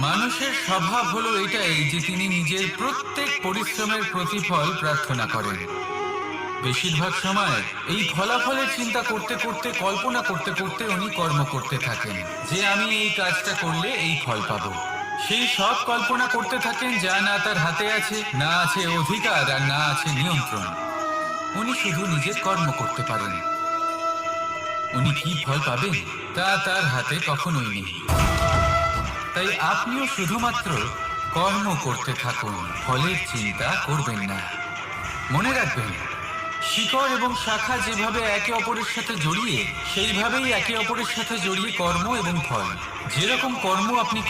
মানুষের স্বভাব হলো এটাই যে তিনি নিজের প্রত্যেক পরিশ্রমের প্রতিফল প্রার্থনা করেন। বেশিরভাগ সময় এই ফলাফলের চিন্তা করতে করতে, কল্পনা করতে করতে উনি কর্ম করতে থাকেন যে আমি এই কাজটা করলে এই ফল পাবো। সেই সব কল্পনা করতে থাকেন যা না তার হাতে আছে, না আছে অধিকার, আর না আছে নিয়ন্ত্রণ। উনি শুধু নিজের কর্ম করতে পারেন। উনি কি ফল পাবেন তা তার হাতে কখনোই নেই। তাই আপনিও শুধুমাত্র কর্ম করতে থাকুন, ফলের চিন্তা করবেন না। মনে রাখবেন, শিকড় এবং শাখা যেভাবে একে অপরের সাথে জড়িয়ে, সেইভাবেই একে অপরের সাথে জড়িয়ে কর্ম এবং ফল। যেরকম কর্ম আপনি